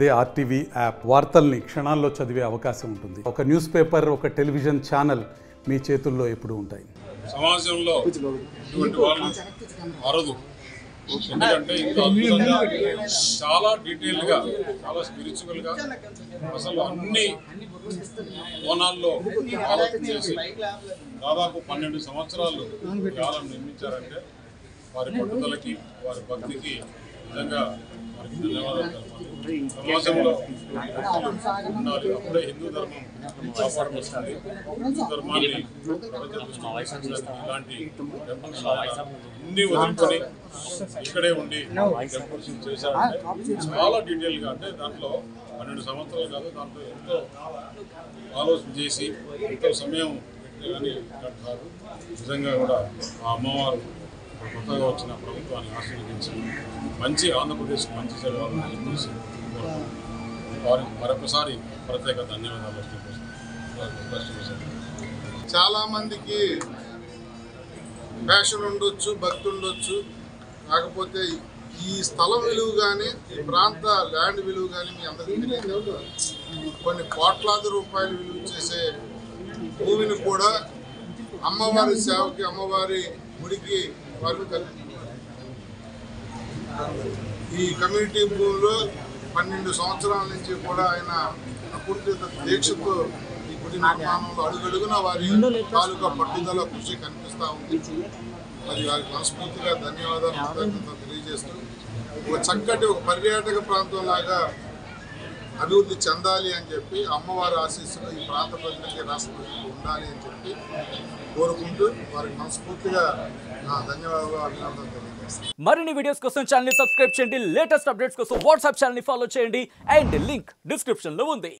అదే RTV app వార్తల్ని క్షణాల్లో చదివే అవకాశం ఉంటుంది. ఒక న్యూస్ పేపర్, ఒక టెలివిజన్ ఛానల్ మీ చేతుల్లో ఎప్పుడూ ఉంటాయి. సమాజంలో ఇటువంటి వాళ్ళు అరుదు. ఎందుకంటే ఇంత అద్భుతంగా చాలా డీటెయిల్గా, చాలా స్పిరిచువల్గా అసలు అన్ని కోణాల్లో ఆలోచన చేసి దాదాపు 12 సంవత్సరాలు కాలం నిర్మించారంటే వారి పట్టుదలకి, వారి భక్తికి నిజంగా వారికి ధన్యవాదాలు తెలపాలి. సమాజంలో ఉండాలి, అప్పుడే హిందూ ధర్మం కాపాడబడుతుంది. హిందూ ధర్మాన్ని ఇలాంటి టెంపుల్స్ అన్ని వదులుకొని ఇక్కడే ఉండి టెంపుల్స్ చేశారంటే చాలా డీటెయిల్గా, అంటే దాంట్లో 12 సంవత్సరాలు కాదు, దాంట్లో ఎంతో ఆలోచన చేసి ఎంతో సమయం పెట్టి కానీ కట్టారు. నిజంగా కూడా ఆ అమ్మవారు కొత్తగా వచ్చిన ప్రభుత్వాన్ని ఆశీర్వదించి మంచి ఆంధ్రప్రదేశ్కి మంచి సేవలను చేసి వారికి మరొకసారి ప్రత్యేక ధన్యవాదాలు. చాలామందికి ప్యాషన్ ఉండొచ్చు, భక్తి ఉండొచ్చు, కాకపోతే ఈ స్థలం విలువ కానీ, ఈ ప్రాంత ల్యాండ్ విలువ కానీ మీ అందరికీ తెలియదు. కొన్ని కోట్లాది రూపాయలు విలువ చేసే భూమిని కూడా అమ్మవారి సేవకి, అమ్మవారి గుడికి వారు ఈ కమ్యూనిటీ భూమిలో 12 సంవత్సరాల నుంచి కూడా ఆయన అపూర్తిత దీక్షతో ఈ గుడి నిర్మాణంలో అడుగడుగున వారి తాలూకా పట్టుదల కృషి కనిపిస్తూ ఉంది. మరి వారికి మనస్ఫూర్తిగా ధన్యవాదాలు, కృతజ్ఞతలు తెలియజేస్తూ ఒక చక్కటి ఒక పర్యాటక ప్రాంతం లాగా అభివృద్ధి చెందాలి అని చెప్పి అమ్మవారి ఆశీస్సులు ఈ ప్రాంత ప్రజలకి, రాష్ట్ర ప్రజలకు ఉండాలి అని చెప్పి కోరుకుంటూ వారికి మనస్ఫూర్తిగా నా ధన్యవాదాలు, అభినందనలు తెలియజేస్తాను. మరిన్ని వీడియోస్ కోసం ఛానల్ ని సబ్స్క్రైబ్ చేయండి. లేటెస్ట్ అప్డేట్స్ కోసం వాట్సాప్ ఛానల్ ని ఫాలో చేయండి. అండ్ లింక్ డిస్క్రిప్షన్ లో ఉంది.